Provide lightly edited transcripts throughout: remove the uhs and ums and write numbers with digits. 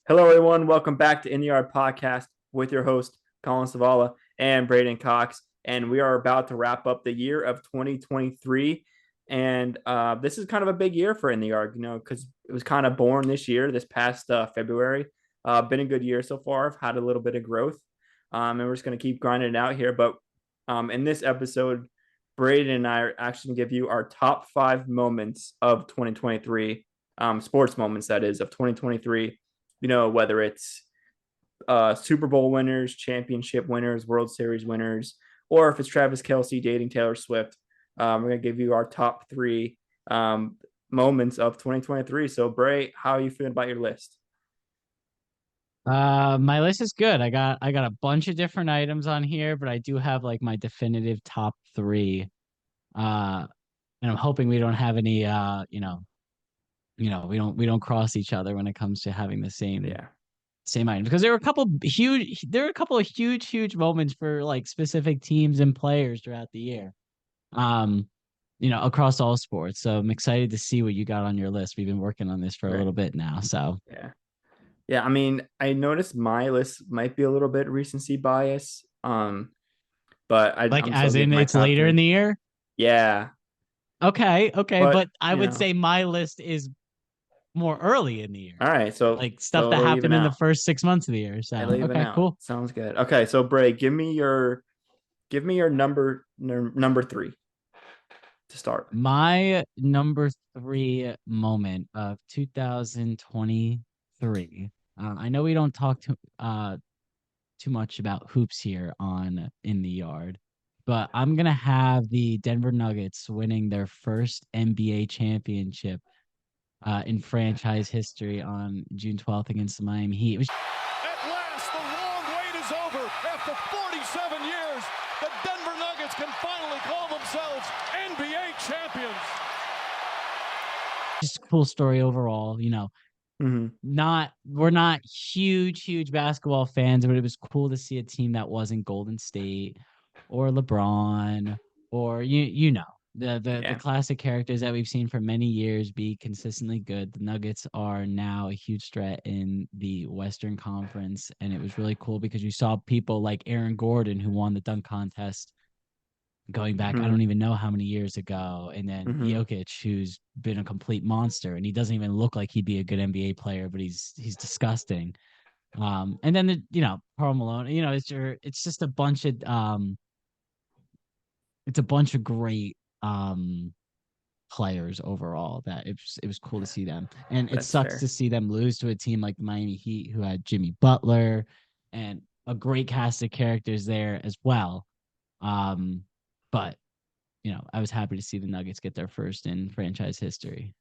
Hello, everyone. Welcome back to In the Yard Podcast with your host, Collin and Braeden Cox. And we are about to wrap up the year of 2023. And this is kind of a big year for In the Yard, because it was kind of born this year, this past February. Been a good year so far. I've had a little bit of growth. And we're just going to keep grinding it out here. But in this episode, Braeden and I are actually going to give you our top 5 moments of 2023, sports moments, that is, of 2023, whether it's Super Bowl winners, championship winners, World Series winners, or if it's Travis Kelce dating Taylor Swift. We're going to give you our top three moments of 2023. So, Bray, how are you feeling about your list? My list is good. I got a bunch of different items on here, but I do have like my definitive top three. Uh, and I'm hoping we don't have any we don't cross each other when it comes to having the Yeah. same items, because there were a couple of huge moments for like specific teams and players throughout the year. Um, across all sports. So I'm excited to see what you got on your list. We've been working on this for a Right. little bit now. So Yeah. Yeah. I mean, I noticed my list might be a little bit recency bias. But like I'm still as in giving my it's top later in three. the year. Yeah. Okay, But, but I would say my list is more early in the year, all right. like stuff So that it'll even happened in the out. first 6 months of the year. It'll So even okay, out. cool. Sounds good. Okay. So, Bray, give me your number three to start. My number three moment of 2023. I know we don't talk too much about hoops here on In the Yard, but I'm gonna have the Denver Nuggets winning their first NBA championship in franchise history on June 12th against the Miami Heat. It was At last, the long wait is over. After 47 years, the Denver Nuggets can finally call themselves NBA champions. just a cool story overall. Mm-hmm. Not we're not huge basketball fans, but it was cool to see a team that wasn't Golden State or LeBron or the Yeah. classic characters that we've seen for many years be consistently good. The Nuggets are now a huge threat in the Western Conference, and it was really cool because you saw people like Aaron Gordon, who won the dunk contest going back, I Mm-hmm. don't even know how many years ago. And then Mm-hmm. Jokic, who's been a complete monster, and he doesn't even look like he'd be a good NBA player, but he's disgusting. And then Karl Malone, it's just a bunch of it's a bunch of great players overall that it was cool to see them. And it That's sucks to fair. see them lose to a team like the Miami Heat, who had Jimmy Butler and a great cast of characters there as well. Um, but I was happy to see the Nuggets get their first in franchise history.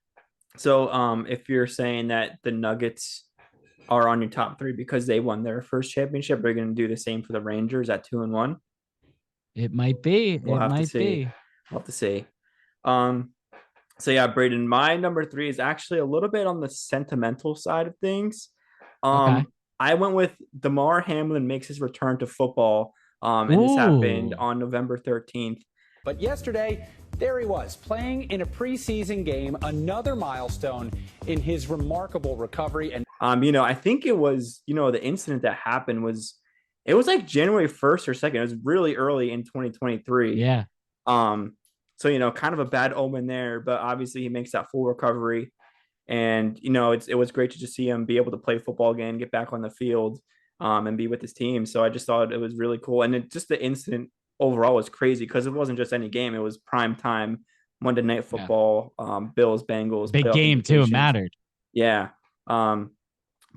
So, if you're saying that the Nuggets are on your top three because they won their first championship, are you going to do the same for the Rangers at 2-1? It might be. We'll It have to might see. be. We'll have to see. Um, so yeah, Braeden, my number three is actually a little bit on the sentimental side of things. Okay. I went with Damar Hamlin makes his return to football. And this happened Ooh. on November 13th. But yesterday, there he was, playing in a preseason game, another milestone in his remarkable recovery. And I think it was, the incident that happened it was like January 1st or 2nd. It was really early in 2023. Yeah. Um, so, kind of a bad omen there, but obviously he makes that full recovery. And, it was great to just see him be able to play football again, get back on the field, and be with his team. So I just thought it was really cool. And just the incident overall was crazy because it wasn't just any game. It was prime time Monday Night Yeah. Football, Bills, Bengals, Big playoff game too. It implications. mattered. Yeah. Um,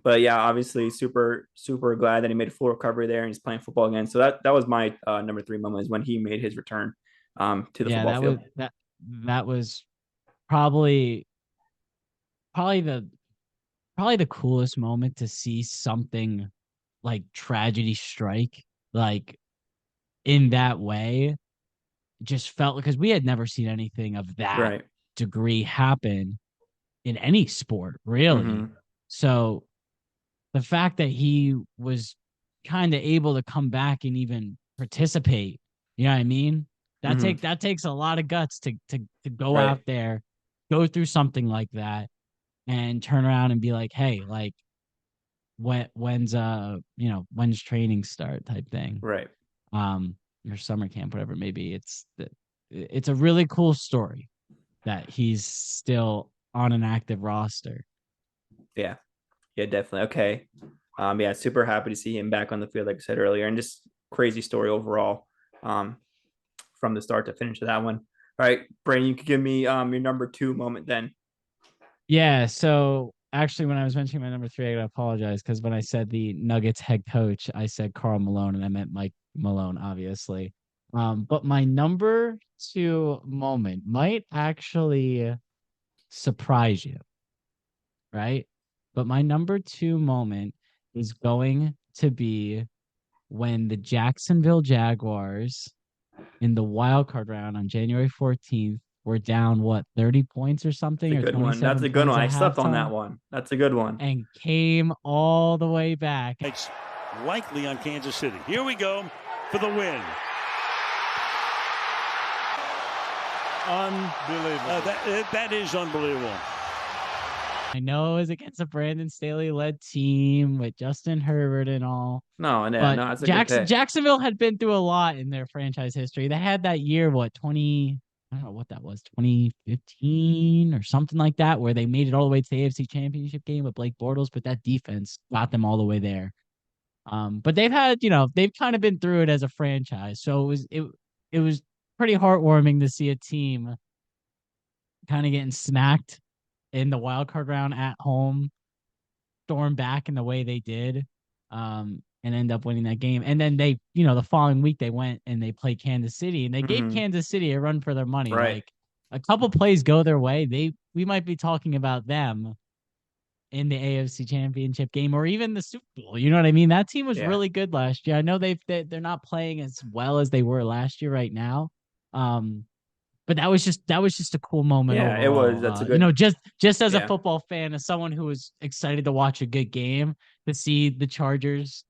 but yeah, obviously super glad that he made a full recovery there and he's playing football again. So that was my number three moment, is when he made his return to the Yeah, football field. that was probably probably the probably the coolest moment to see something like tragedy strike like in that way. Just felt because we had never seen anything of that Right. degree happen in any sport, really. Mm-hmm. So the fact that he was kind of able to come back and even participate, you know what I mean? Mm-hmm. That takes a lot of guts to go Right. out there, go through something like that, and turn around and be like, hey, like when's training start type thing. Right. Your summer camp, whatever it may be. It's a really cool story that he's still on an active roster. Yeah. Yeah, definitely. Okay. Yeah, super happy to see him back on the field, like I said earlier, and just crazy story overall. From the start to finish of that one. All right, Brandon, you could give me your number 2 moment then. Yeah, so actually when I was mentioning my number 3, I gotta apologize because when I said the Nuggets head coach, I said Karl Malone and I meant Mike Malone, obviously. But my number 2 moment might actually surprise you, right? But my number 2 moment is going to be when the Jacksonville Jaguars in the wild card round on January 14th were down 30 points or something, That's a or good one. That's 27 a good points one. I at slept on halftime that one. That's a good one. and came all the way back. It's likely on Kansas City. Here we go for the win. Unbelievable. That is unbelievable. I know it was against a Brandon Staley-led team with Justin Herbert and all. No, But that's a good pick. Jacksonville had been through a lot in their franchise history. They had that year, I don't know what that was, 2015 or something like that, where they made it all the way to the AFC Championship game with Blake Bortles, but that defense got them all the way there. But they've kind of been through it as a franchise. So it was pretty heartwarming to see a team kind of getting smacked in the wild card round at home, storm back in the way they did, and end up winning that game. And then they, the following week they went and they played Kansas City and they gave Kansas City a run for their money. Right. Like a couple plays go their way, we might be talking about them in the AFC Championship game or even the Super Bowl. You know what I mean? That team was really good last year. I know they're not playing as well as they were last year right now. But that was just a cool moment. Yeah, overall. it was. That's a good. Just as a football fan, as someone who was excited to watch a good game, to see the Chargers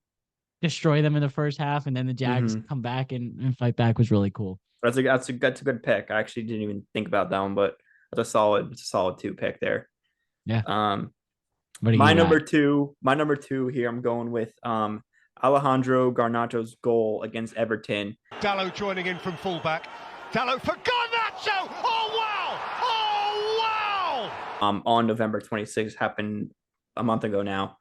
destroy them in the first half and then the Jags come back and fight back was really cool. That's a good pick. I actually didn't even think about that one, but it's a solid 2 pick there. Yeah. My number two here, I'm going with Alejandro Garnacho's goal against Everton. Dallo joining in from fullback. Dallo for Garnacho! Oh, wow! Oh, wow! On November 26th, happened a month ago now.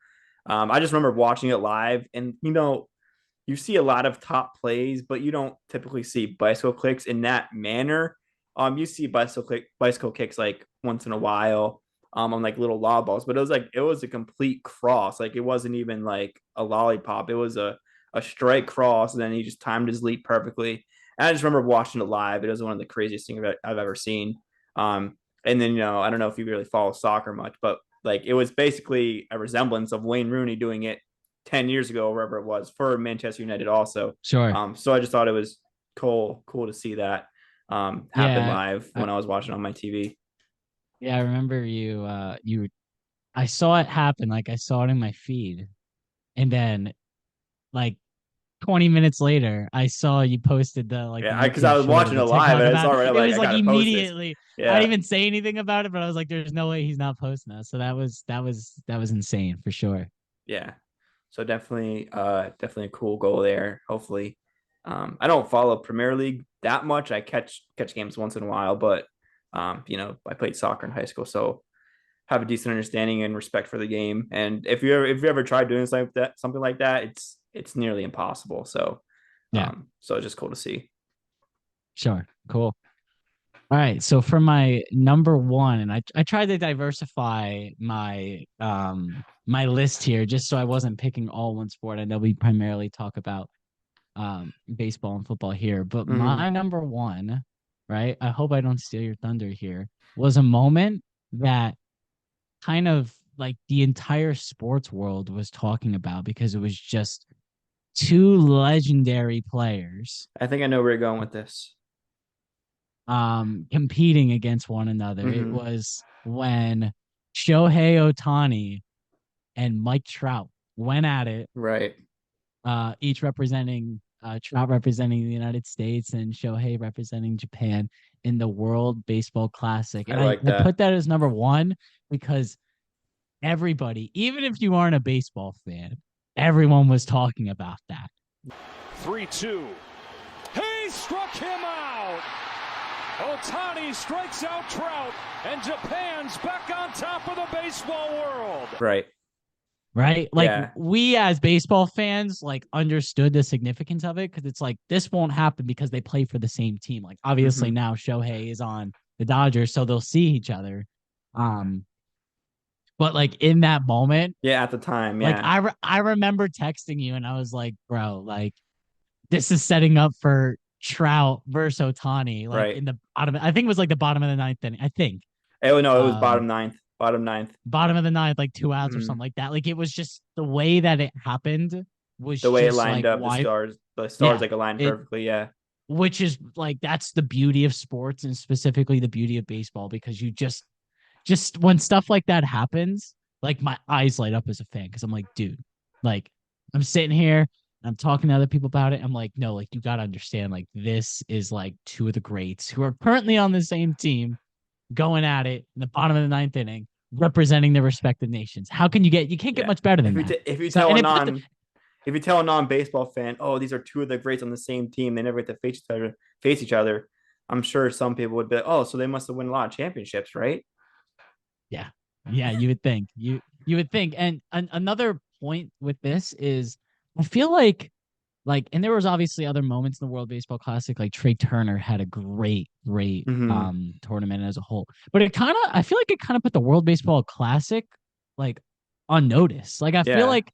I just remember watching it live, and you see a lot of top plays, but you don't typically see bicycle kicks in that manner. You see bicycle kicks like once in a while, on like little lob balls, but it was a complete cross. Like it wasn't even like a lollipop. It was a straight cross, and then he just timed his leap perfectly. And I just remember watching it live. It was one of the craziest things I've ever seen. And then, I don't know if you really follow soccer much, but like it was basically a resemblance of Wayne Rooney doing it 10 years ago, wherever it was, for Manchester United also. Sure. So I just thought it was cool to see that happen live when I was watching on my TV. Yeah, I remember I saw it happen. Like I saw it in my feed. And then like 20 minutes later, I saw you posted the because I was watching it live and I saw it. It was like immediately. Yeah. I didn't even say anything about it, but I was like, "There's no way he's not posting that." So that was insane for sure. Yeah, so definitely a cool goal there. Hopefully, I don't follow Premier League that much. I catch games once in a while, but I played soccer in high school, so have a decent understanding and respect for the game. And if you ever tried doing something like that, it's nearly impossible. So, so it's just cool to see. Sure. Cool. All right. So for my number 1, and I tried to diversify my my list here just so I wasn't picking all one sport. I know we primarily talk about baseball and football here, but my number 1, right? I hope I don't steal your thunder here, was a moment that kind of like the entire sports world was talking about because it was just 2 legendary players. I think I know where you're going with this. Competing against one another. It was when Shohei Ohtani and Mike Trout went at it. Right. Each representing Trout representing the United States and Shohei representing Japan in the World Baseball Classic. And I I put that as number 1 because everybody, even if you aren't a baseball fan, everyone was talking about that. 3-2. He struck him out. Ohtani strikes out Trout, and Japan's back on top of the baseball world. Right. Right? Like Yeah. we as baseball fans like understood the significance of it because it's like this won't happen because they play for the same team. Like obviously now Shohei is on the Dodgers, so they'll see each other. But like in that moment, Yeah, at the time, like yeah. I remember texting you and I was like, bro, like this is setting up for Trout versus Ohtani, like Right. in the bottom. I think it was like the bottom of the ninth inning. I think Oh no, it was um bottom ninth. bottom of the ninth, like 2 outs or something like that. Like it was just the way that it happened was The way it just lined like up, why the stars yeah like aligned it perfectly. Yeah. which is like that's the beauty of sports and specifically the beauty of baseball because you just when stuff like that happens, like my eyes light up as a fan because I'm like, dude, like I'm sitting here and I'm talking to other people about it. I'm like, no, like you gotta understand, like this is like two of the greats who are currently on the same team going at it in the bottom of the ninth inning, representing their respective nations. How can you can't get Yeah. much better than that. If you So tell and a it put the, non-baseball fan, oh, these are two of the greats on the same team, they never get to face each other. I'm sure some people would be like, oh, so they must have won a lot of championships, right? yeah, yeah, you would think you would think. And another point with this is I feel and there was obviously other moments in the World Baseball Classic. Like Trey Turner had a great tournament as a whole. But I feel like it kind of put the World Baseball Classic like on notice. Like I feel Yeah. like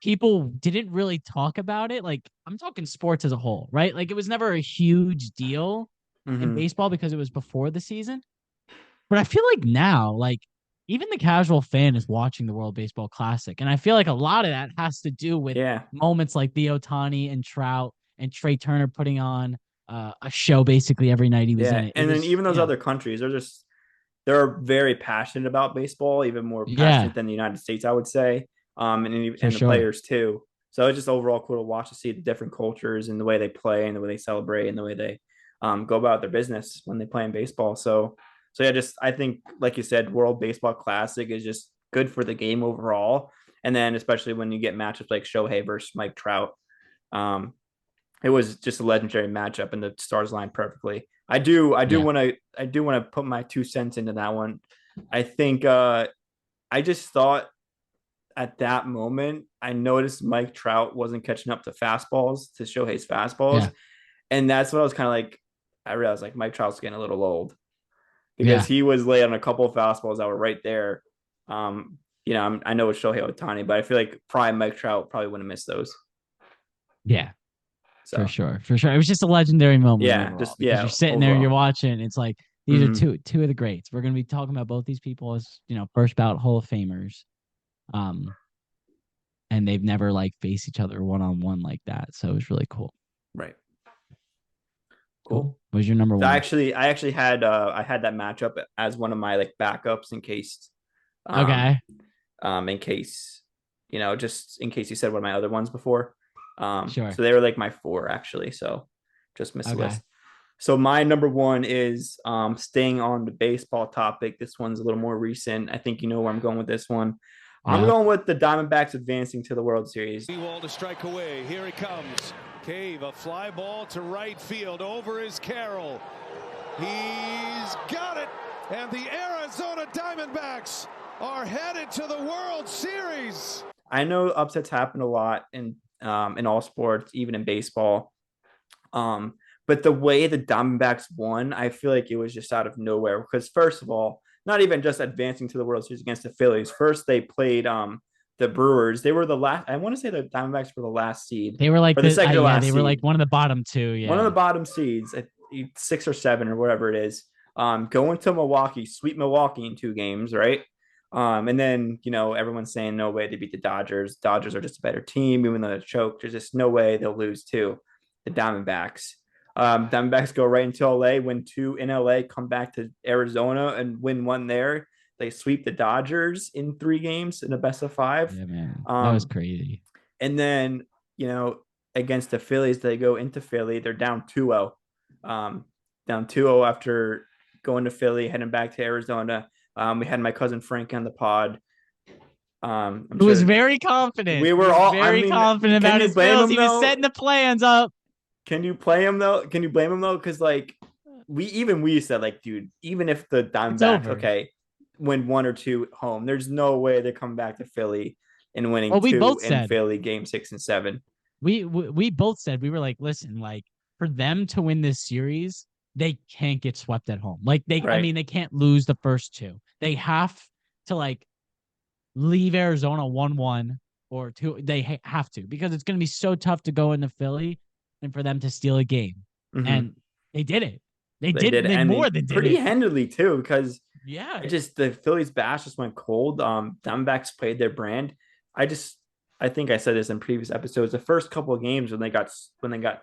people didn't really talk about it. Like I'm talking sports as a whole, right? Like it was never a huge deal in baseball because it was before the season. But I feel like now, like even the casual fan is watching the World Baseball Classic. And I feel like a lot of that has to do with Yeah. moments like the Ohtani and Trout and Trey Turner putting on a show basically every night he was in Yeah. it. It And then was, even those other countries, they're very passionate about baseball, even more yeah, passionate than the United States, I would say. for And the sure. players too. So it's just overall cool to watch to see the different cultures and the way they play and the way they celebrate and the way they go about their business when they play in baseball. So yeah, just I think like you said, World Baseball Classic is just good for the game overall. And then especially when you get matchups like Shohei versus Mike Trout, um, it was just a legendary matchup and the stars lined perfectly. Yeah. I do want to put my 2 cents into that one. I think I just thought at that moment I noticed Mike Trout wasn't catching up to Shohei's fastballs, Yeah. and that's what I was kind of like. I realized like Mike Trout's getting a little old because Yeah. he was late on a couple of fastballs that were right there. I know it's Shohei Ohtani, but I feel like prime Mike Trout probably wouldn't miss those. Yeah. For So sure. For sure. It was just a legendary moment yeah, overall just because yeah, you're sitting there, you're overall. watching. It's like these are two of the greats. We're going to be talking about both these people as, first bout Hall of Famers. And they've never like faced each other one on one like that. So it was really cool. Right. Cool. What was your number So one? I actually had I had that matchup as one of my like backups Okay. in case just in case you said one of my other ones before. Sure. So they were like my four actually. So just missed the Okay. list. So my number one is staying on the baseball topic. This one's a little more recent. I think you know where I'm going with this one. I'm Yeah. going with the Diamondbacks advancing to the World Series. Wall to strike away. Here he comes. Cave, a fly ball to right field. Over is Carroll. He's got it. And the Arizona Diamondbacks are headed to the World Series. I know upsets happen a lot in all sports, even in baseball. But the way the Diamondbacks won, I feel like it was just out of nowhere. Because first of all, not even just advancing to the World Series against the Phillies. First, they played the Brewers. They were the last. I want to say the Diamondbacks were the last seed. They were like or the second to last they were seed. like one of the bottom two. Yeah. One of the bottom seeds, 6 or 7 or whatever it is. Going to Milwaukee, sweep Milwaukee in 2 games, right? And then, everyone's saying no way to beat the Dodgers. Dodgers are just a better team, even though they're choked. There's just no way they'll lose to the Diamondbacks. Diamondbacks go right into LA, win 2 in LA, come back to Arizona and win 1 there. They sweep the Dodgers in 3 games in a best of 5. Yeah, man. That was crazy. And then, against the Phillies, they go into Philly. They're down 2-0. Down 2-0 after going to Philly, heading back to Arizona. We had my cousin Frank on the pod. I'm He was sure very confident. we He were was all. I very mean, confident can about you his blame Bills. him He was though? setting the plans up. Can you play him though? Can you blame him though? Because like we said like, dude, even if the It's Diamondbacks, over. okay, win 1 or 2 at home, there's no way they're coming back to Philly and winning Well, we two both in said Philly, game 6 and 7. we both said we were like, listen, like for them to win this series, they can't get swept at home. Like I Right. mean, they can't lose the first two. They have to like leave Arizona 1-1 or 2. They have to because it's going to be so tough to go into Philly and for them to steal a game. Mm-hmm. And they did it. They did, They and more than did pretty it. handily too, because Yeah. the Phillies bash just went cold. Diamondbacks played their brand. I think I said this in previous episodes. The first couple of games when they got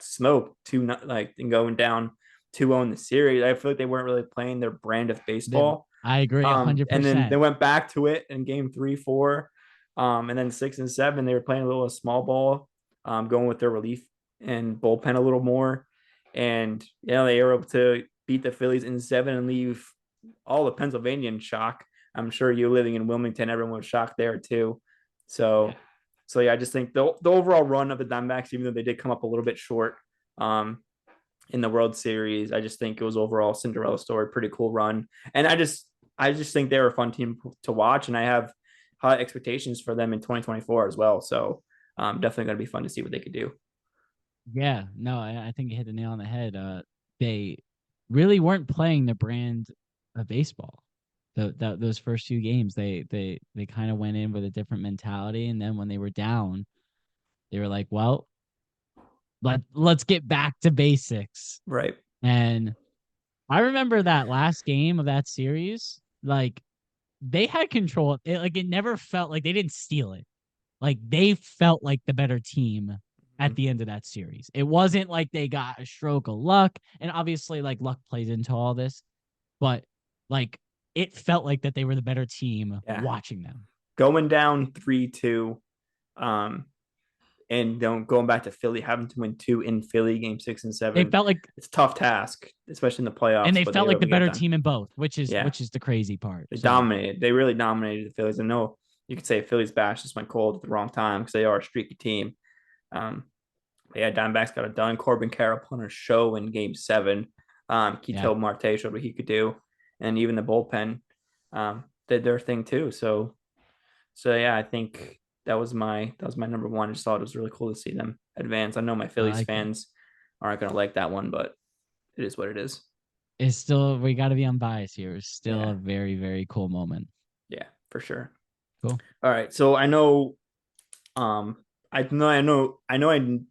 smoked and going down 2-0 in the series, I feel like they weren't really playing their brand of baseball. I agree 100%. And then they went back to it in game 3, 4, and then 6 and 7 they were playing a little small ball, going with their relief and bullpen a little more, and they were able to beat the Phillies in 7 and leave all of Pennsylvania in shock. I'm sure you living in Wilmington, everyone was shocked there too. So yeah, I just think the overall run of the Diamondbacks, even though they did come up a little bit short in the World Series, I just think it was overall Cinderella story, pretty cool run. And I just think they're a fun team to watch, and I have high expectations for them in 2024 as well. So definitely going to be fun to see what they could do. Yeah, no, I think you hit the nail on the head. They really weren't playing the brand of baseball. Those first 2 games, they kind of went in with a different mentality, and then when they were down, they were like, "Well, let's get back to basics." Right. And I remember that last game of that series, like they had control. It never felt like they didn't steal it. Like they felt like the better team at the end of that series. It wasn't like they got a stroke of luck, and obviously like luck plays into all this, but like it felt like that they were the better team watching them. Going down 3-2, and going back to Philly, having to win 2 in Philly, game 6 and 7. They felt like it's a tough task, especially in the playoffs. And they felt like the better team in both, which is the crazy part. They dominated. They really dominated the Phillies. I know you could say Phillies bash just went cold at the wrong time because they are a streaky team. Diamondbacks got it done. Corbin Carroll put on a show in game 7. Ketel Marte showed what he could do. And even the bullpen did their thing too. So yeah, I think that was my number one. I just thought it was really cool to see them advance. I know my Phillies fans aren't going to like that one, but it is what it is. It's still, we got to be unbiased here. It's still a very, very cool moment. Yeah, for sure. Cool. All right. So I know, I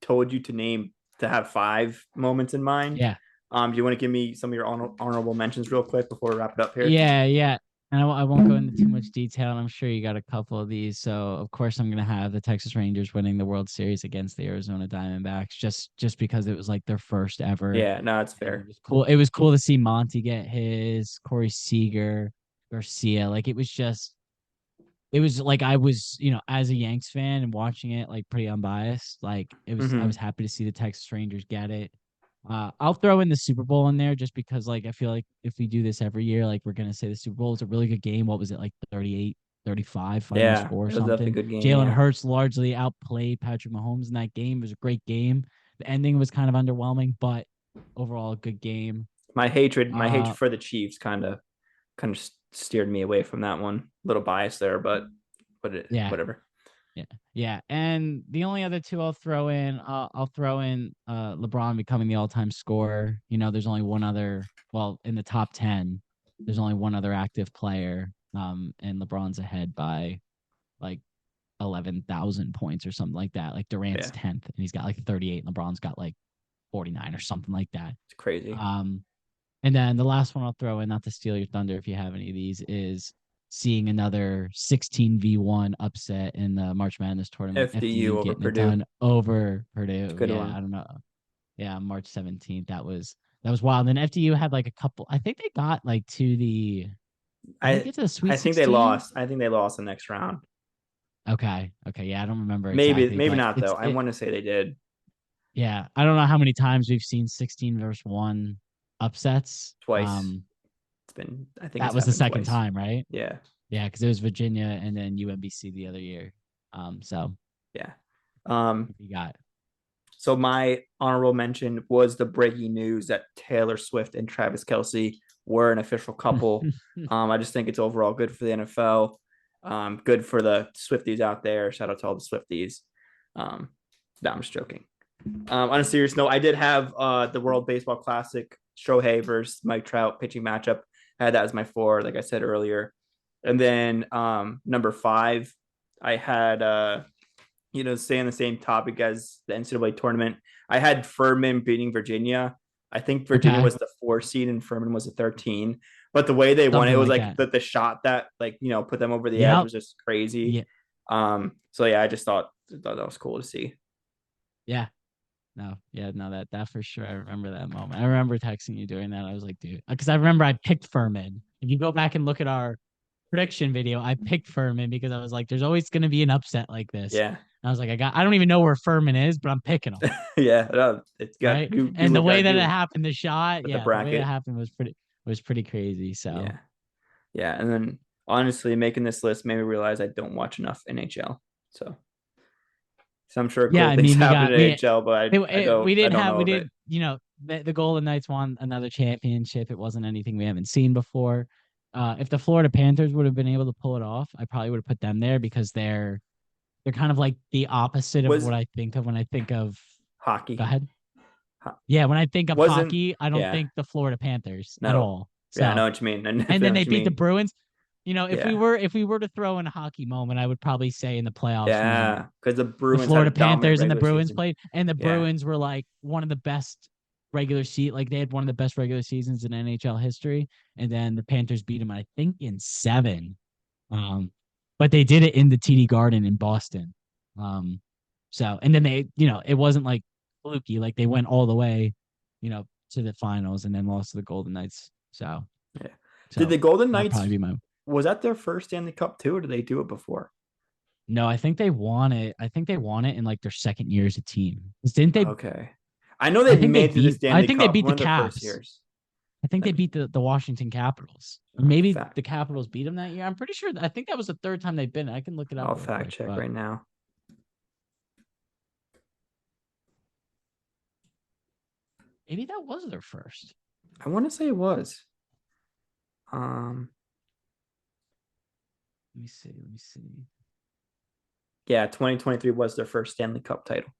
told you to have 5 moments in mind. Yeah. Do you want to give me some of your honorable mentions real quick before we wrap it up here? Yeah. And I won't go into too much detail, and I'm sure you got a couple of these. So, of course, I'm going to have the Texas Rangers winning the World Series against the Arizona Diamondbacks just because it was like their first ever. Yeah, no, it's fair. It was cool to see Monty get his, Corey Seager, Garcia. Like, it was like I was, as a Yanks fan and watching it, like, pretty unbiased. Like, I was happy to see the Texas Rangers get it. I'll throw in the Super Bowl in there just because, like, I feel like if we do this every year, like, we're going to say the Super Bowl is a really good game. What was it, like 38-35 final score or something? Definitely a good game. Jalen Hurts largely outplayed Patrick Mahomes in that game. It was a great game. The ending was kind of underwhelming, but overall a good game. My hatred for the Chiefs kind of steered me away from that one. A little biased there, but whatever. Yeah. And the only other 2 I'll throw in LeBron becoming the all-time scorer. There's only one other, in the top 10, there's only one other active player. And LeBron's ahead by like 11,000 points or something like that. Like Durant's 10th and he's got like 38 and LeBron's got like 49 or something like that. It's crazy. And then the last one I'll throw in, not to steal your thunder if you have any of these, is seeing another 16-1 upset in the March Madness tournament. FDU over getting Purdue. It done over Purdue. Good one. I don't know. Yeah, March 17th. That was wild. And FDU had like a couple. I think they got like to the. I think they lost. I think they lost the next round. Okay. Yeah, I don't remember. Maybe exactly, not though. I want to say they did. Yeah, I don't know how many times we've seen 16-1 upsets. Twice. It's been. I think that was the second time, right? Yeah. Yeah, because it was Virginia and then UMBC the other year. So Yeah. you got So my honorable mention was the breaking news that Taylor Swift and Travis Kelce were an official couple. I just think it's overall good for the NFL. Good for the Swifties out there. Shout out to all the Swifties. No, I'm just joking. On a serious note, I did have the World Baseball Classic, Shohei versus Mike Trout pitching matchup. I had that as my 4, like I said earlier. And then number 5, I had stay on the same topic as the NCAA tournament. I had Furman beating Virginia. I think Virginia was the 4 seed and Furman was a 13. But the way they won it was like the shot that put them over the edge was just crazy. Yeah. So yeah, I just thought that was cool to see. Yeah. No, that for sure. I remember that moment. I remember texting you during that. I was like, dude, because I remember I picked Furman. If you go back and look at our prediction video, I picked Furman because I was like, there's always going to be an upset like this. Yeah. And I was like, I don't even know where Furman is, but I'm picking them. Yeah. No, it's got right. And the way that it happened, the shot, the way it happened was pretty crazy. So yeah. And then honestly, making this list made me realize I don't watch enough NHL. So I'm sure cool things happen in NHL, but the Golden Knights won another championship. It wasn't anything we haven't seen before. If the Florida Panthers would have been able to pull it off, I probably would have put them there because they're kind of like the opposite of what I think of when I think of hockey. Go ahead. Yeah, when I think of hockey, I don't think the Florida Panthers at all. So, yeah, I know what you mean. And then they beat the Bruins. If we were to throw in a hockey moment, I would probably say in the playoffs. Yeah, because the Bruins, the Florida Panthers and the Bruins played, and the Bruins were like one of the best regular season. Like they had one of the best regular seasons in NHL history, and then the Panthers beat them, I think, in 7. But they did it in the TD Garden in Boston. So and then they, it wasn't like fluky. Like they went all the way, to the finals and then lost to the Golden Knights. So yeah. Did the Golden Knights probably be was that their first Stanley Cup too, or did they do it before? No, I think they won it. I think they won it in like their second year as a team. Didn't they? Okay. I know they made the Stanley Cup. I think they beat the Caps. Years. I think they beat the Washington Capitals. Or maybe the Capitals beat them that year. I'm pretty sure. I think that was the 3rd time they've been. I can look it up. I'll fact check right now. Maybe that was their first. I want to say it was. Let me see. Yeah, 2023 was their first Stanley Cup title.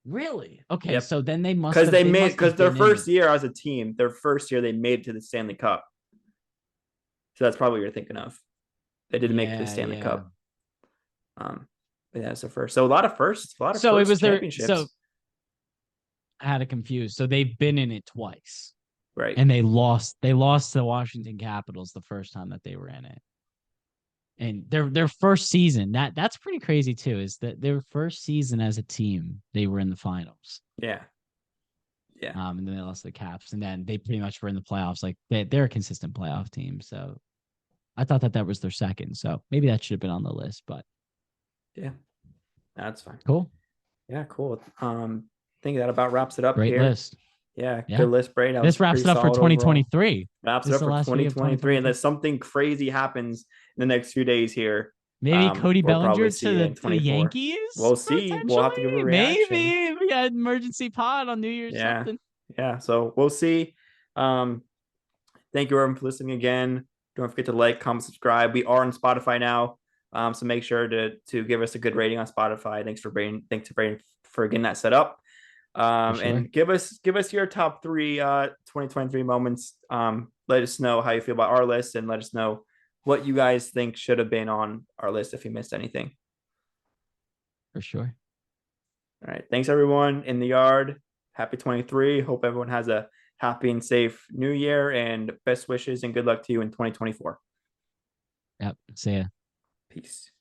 Really? Okay, yep. So then they must because their first year as a team, their first year they made it to the Stanley Cup. So that's probably what you're thinking of. They didn't make it to the Stanley Cup. But yeah, it's the first. So a lot of firsts. So it was championships. So I had it confused. So they've been in it twice. Right. And they lost to the Washington Capitals the first time that they were in it. And their first season, that's pretty crazy too, is that their first season as a team, they were in the finals. Yeah. Yeah. And then they lost the Caps, and then they pretty much were in the playoffs. Like they're a consistent playoff team. So I thought that was their second. So maybe that should have been on the list, but yeah, that's fine. Cool. Yeah, cool. I think that about wraps it up. Great here. List. Yeah, good list, Braeden. This wraps it up for 2023. Wraps it up for 2023, unless something crazy happens in the next few days here. Maybe Cody Bellinger to the Yankees. We'll see. We'll have to give a reaction. Maybe we got emergency pod on New Year's. Something. Yeah. So we'll see. Thank you everyone for listening again. Don't forget to like, comment, subscribe. We are on Spotify now. So make sure to give us a good rating on Spotify. Thanks to Braeden for getting that set up. And give us your top 3 2023 moments. Let us know how you feel about our list, and let us know what you guys think should have been on our list if you missed anything. For sure. All right. Thanks everyone in the yard. Happy 23. Hope everyone has a happy and safe new year, and best wishes and good luck to you in 2024. Yep. See ya. Peace.